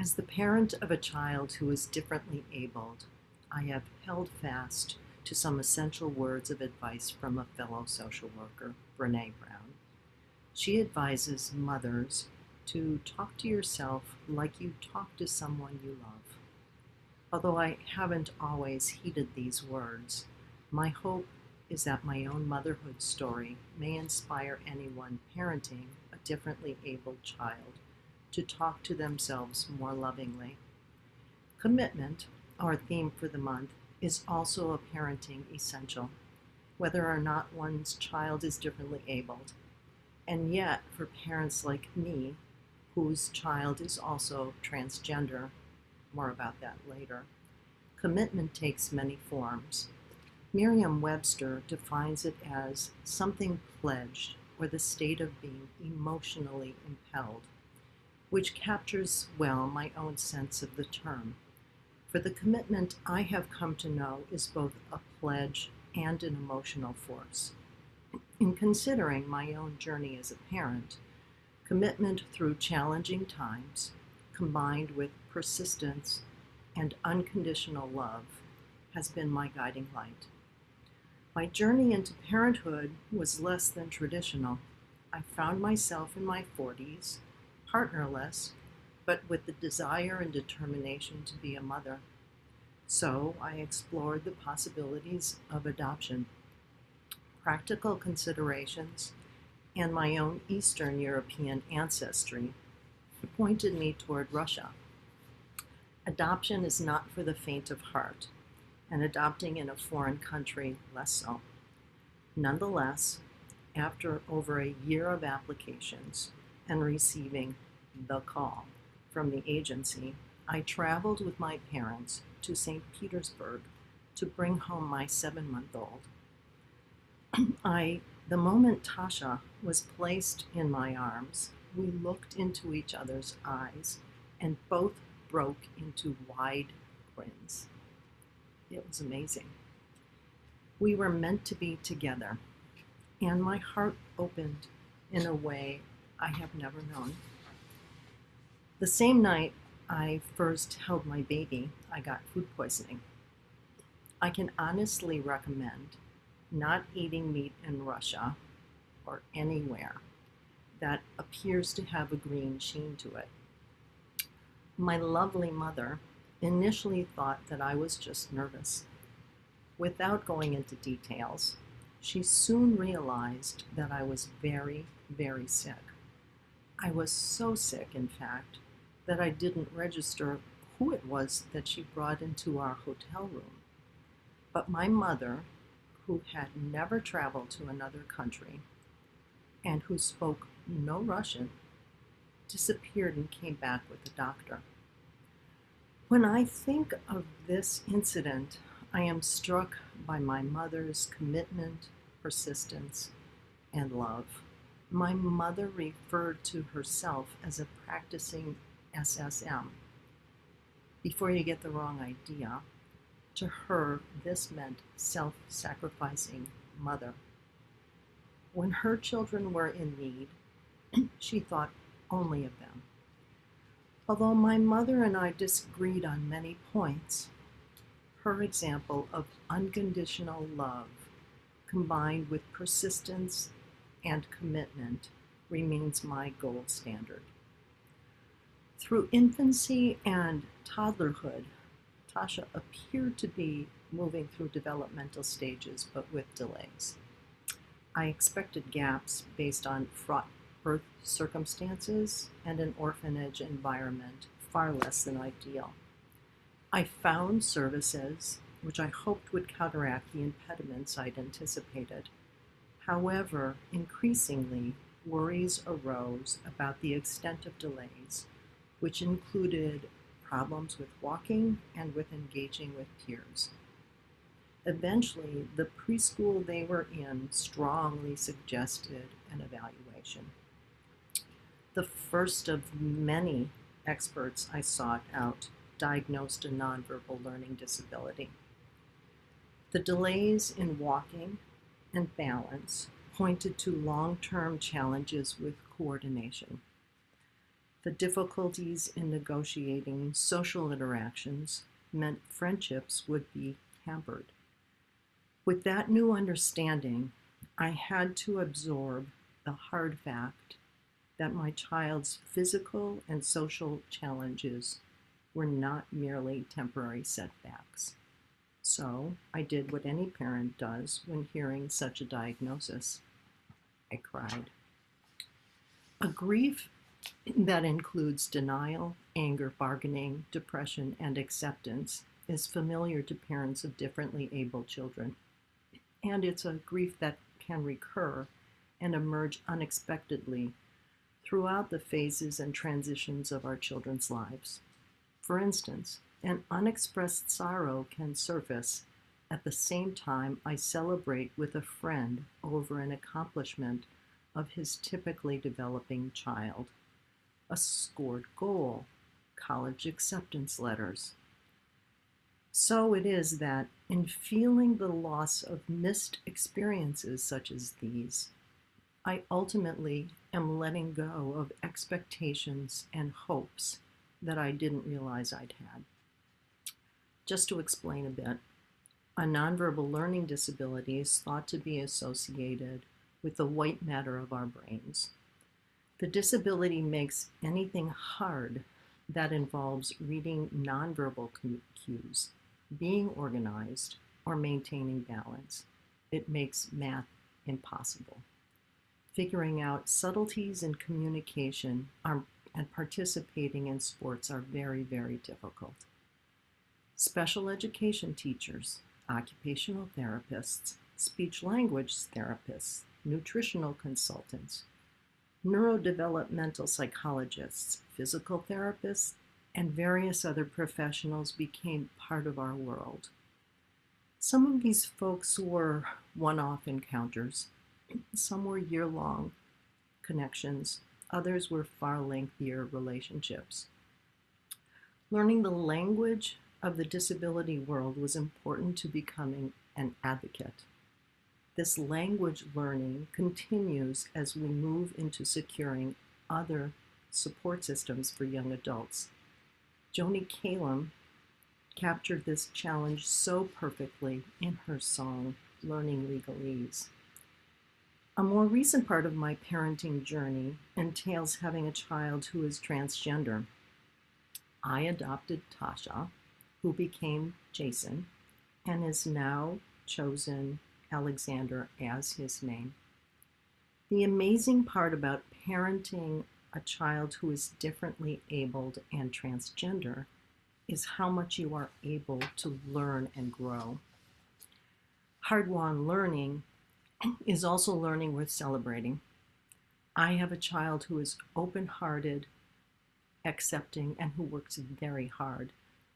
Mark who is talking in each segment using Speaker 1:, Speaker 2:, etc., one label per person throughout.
Speaker 1: As the parent of a child who is differently abled, I have held fast to some essential words of advice from a fellow social worker, Brene Brown. She advises mothers to talk to yourself like you talk to someone you love. Although I haven't always heeded these words, my hope is that my own motherhood story may inspire anyone parenting a differently abled child to talk to themselves more lovingly. Commitment, our theme for the month, is also a parenting essential, whether or not one's child is differently abled. And yet, for parents like me, whose child is also transgender, more about that later, commitment takes many forms. Merriam-Webster defines it as something pledged or the state of being emotionally impelled, which captures well my own sense of the term. For the commitment I have come to know is both a pledge and an emotional force. In considering my own journey as a parent, commitment through challenging times, combined with persistence and unconditional love, has been my guiding light. My journey into parenthood was less than traditional. I found myself in my 40s, partnerless, but with the desire and determination to be a mother. So I explored the possibilities of adoption. Practical considerations and my own Eastern European ancestry pointed me toward Russia. Adoption is not for the faint of heart, and adopting in a foreign country less so. Nonetheless, after over a year of applications and receiving the call from the agency, I traveled with my parents to St. Petersburg to bring home my 7-month-old. The moment Tasha was placed in my arms, we looked into each other's eyes and both broke into wide grins. It was amazing. We were meant to be together, and my heart opened in a way I have never known. The same night I first held my baby, I got food poisoning. I can honestly recommend not eating meat in Russia or anywhere that appears to have a green sheen to it. My lovely mother initially thought that I was just nervous. Without going into details, she soon realized that I was very, very sick. I was so sick, in fact, that I didn't register who it was that she brought into our hotel room. But my mother, who had never traveled to another country and who spoke no Russian, disappeared and came back with the doctor. When I think of this incident, I am struck by my mother's commitment, persistence, and love. My mother referred to herself as a practicing SSM. Before you get the wrong idea, to her, this meant self-sacrificing mother. When her children were in need, she thought only of them. Although my mother and I disagreed on many points, her example of unconditional love combined with persistence and commitment remains my gold standard. Through infancy and toddlerhood, Tasha appeared to be moving through developmental stages, but with delays. I expected gaps based on fraught birth circumstances and an orphanage environment far less than ideal. I found services which I hoped would counteract the impediments I'd anticipated. However, increasingly, worries arose about the extent of delays, which included problems with walking and with engaging with peers. Eventually, the preschool they were in strongly suggested an evaluation. The first of many experts I sought out diagnosed a nonverbal learning disability. The delays in walking and balance pointed to long-term challenges with coordination. The difficulties in negotiating social interactions meant friendships would be hampered. With that new understanding, I had to absorb the hard fact that my child's physical and social challenges were not merely temporary setbacks. So I did what any parent does when hearing such a diagnosis. I cried. A grief that includes denial, anger, bargaining, depression, and acceptance is familiar to parents of differently abled children. And it's a grief that can recur and emerge unexpectedly throughout the phases and transitions of our children's lives. For instance, an unexpressed sorrow can surface at the same time I celebrate with a friend over an accomplishment of his typically developing child, a scored goal, college acceptance letters. So it is that in feeling the loss of missed experiences such as these, I ultimately am letting go of expectations and hopes that I didn't realize I'd had. Just to explain a bit, a nonverbal learning disability is thought to be associated with the white matter of our brains. The disability makes anything hard that involves reading nonverbal cues, being organized, or maintaining balance. It makes math impossible. Figuring out subtleties in communication and participating in sports are very, very difficult. Special education teachers, occupational therapists, speech-language therapists, nutritional consultants, neurodevelopmental psychologists, physical therapists, and various other professionals became part of our world. Some of these folks were one-off encounters. Some were year-long connections. Others were far lengthier relationships. Learning the language of the disability world was important to becoming an advocate. This language learning continues as we move into securing other support systems for young adults. Joni Calum captured this challenge so perfectly in her song, Learning Legalese. A more recent part of my parenting journey entails having a child who is transgender. I adopted Tasha, who became Jason, and is now chosen Alexander as his name. The amazing part about parenting a child who is differently abled and transgender is how much you are able to learn and grow. Hard-won learning is also learning worth celebrating. I have a child who is open-hearted, accepting, and who works very hard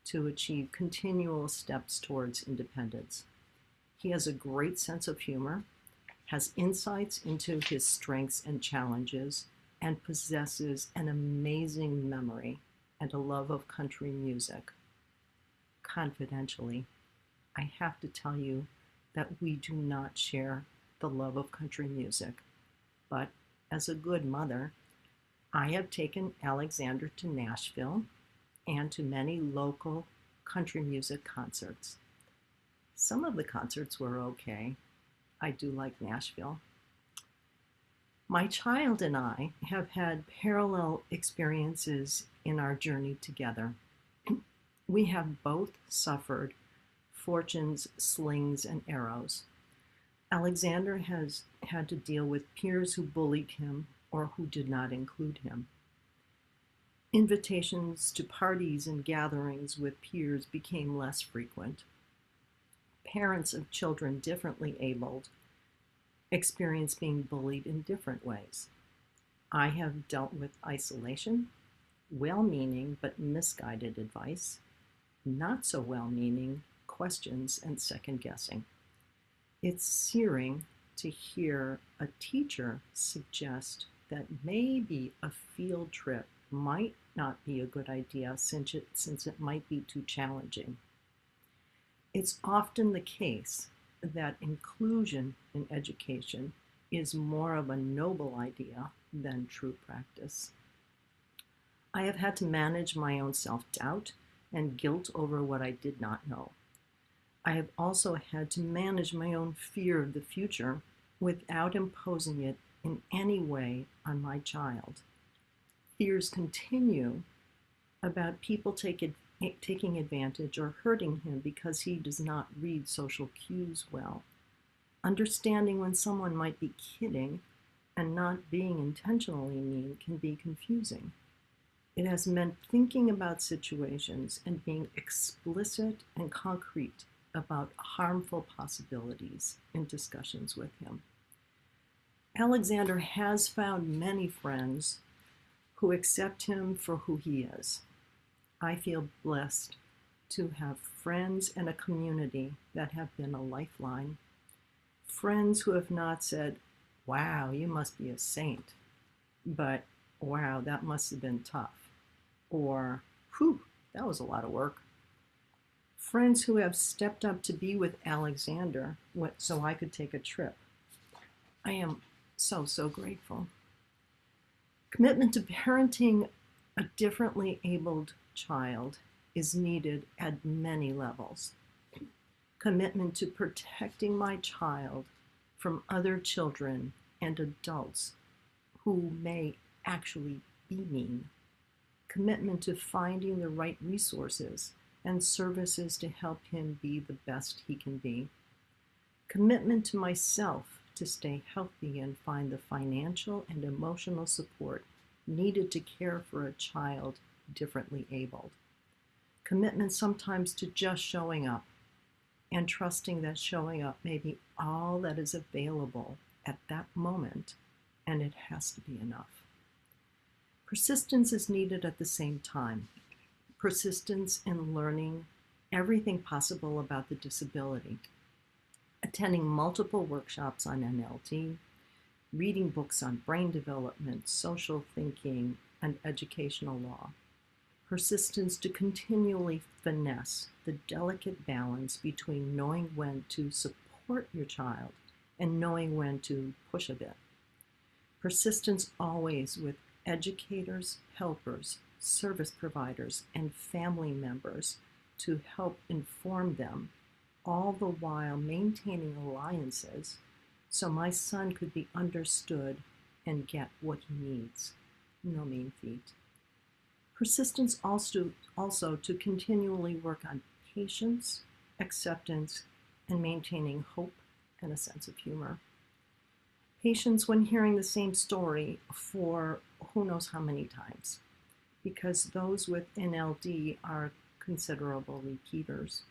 Speaker 1: to achieve continual steps towards independence. He has a great sense of humor, has insights into his strengths and challenges, and possesses an amazing memory and a love of country music. Confidentially, I have to tell you that we do not share the love of country music, but as a good mother, I have taken Alexander to Nashville and to many local country music concerts. Some of the concerts were okay. I do like Nashville. My child and I have had parallel experiences in our journey together. We have both suffered fortune's slings and arrows. Alexander has had to deal with peers who bullied him or who did not include him. Invitations to parties and gatherings with peers became less frequent. Parents of children differently abled experience being bullied in different ways. I have dealt with isolation, well-meaning but misguided advice, not so well-meaning questions and second-guessing. It's searing to hear a teacher suggest that maybe a field trip might not be a good idea since it might be too challenging. It's often the case that inclusion in education is more of a noble idea than true practice. I have had to manage my own self-doubt and guilt over what I did not know. I have also had to manage my own fear of the future without imposing it in any way on my child. Fears continue about people taking advantage or hurting him because he does not read social cues well. Understanding when someone might be kidding and not being intentionally mean can be confusing. It has meant thinking about situations and being explicit and concrete about harmful possibilities in discussions with him. Alexander has found many friends who accept him for who he is. I feel blessed to have friends and a community that have been a lifeline. Friends who have not said, "Wow, you must be a saint," but "Wow, that must have been tough," or "Whew, that was a lot of work." Friends who have stepped up to be with Alexander so I could take a trip. I am so grateful. Commitment to parenting a differently abled child is needed at many levels. Commitment to protecting my child from other children and adults who may actually be mean. Commitment to finding the right resources and services to help him be the best he can be. Commitment to myself to stay healthy and find the financial and emotional support needed to care for a child differently abled. Commitment sometimes to just showing up and trusting that showing up may be all that is available at that moment, and it has to be enough. Persistence is needed at the same time. Persistence in learning everything possible about the disability, attending multiple workshops on NLT, reading books on brain development, social thinking, and educational law. Persistence to continually finesse the delicate balance between knowing when to support your child and knowing when to push a bit. Persistence always with educators, helpers, service providers, and family members to help inform them, all the while maintaining alliances so my son could be understood and get what he needs. No mean feat. Persistence also to continually work on patience, acceptance, and maintaining hope and a sense of humor. Patience when hearing the same story for who knows how many times, because those with NLD are considerable repeaters.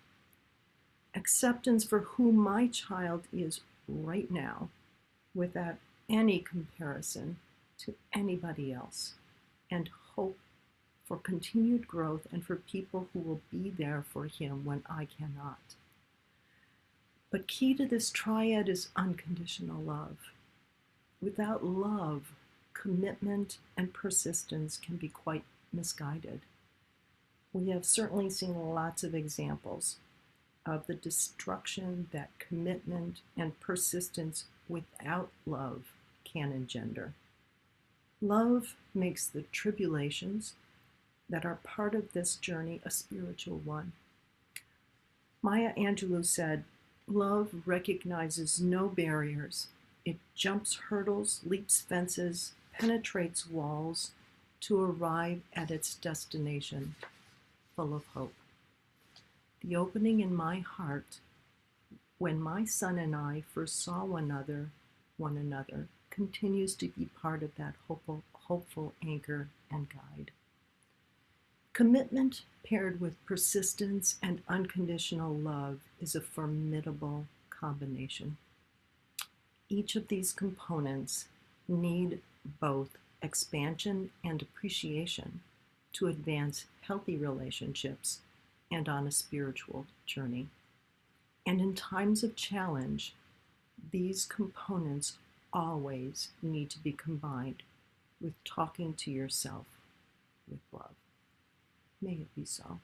Speaker 1: Acceptance for who my child is right now without any comparison to anybody else, and hope for continued growth and for people who will be there for him when I cannot. But key to this triad is unconditional love. Without love, commitment and persistence can be quite misguided. We have certainly seen lots of examples of the destruction that commitment and persistence without love can engender. Love makes the tribulations that are part of this journey a spiritual one. Maya Angelou said, "Love recognizes no barriers. It jumps hurdles, leaps fences, penetrates walls to arrive at its destination, full of hope." The opening in my heart when my son and I first saw one another continues to be part of that hopeful anchor and guide. Commitment paired with persistence and unconditional love is a formidable combination. Each of these components need both expansion and appreciation to advance healthy relationships and on a spiritual journey. And in times of challenge, these components always need to be combined with talking to yourself with love. May it be so.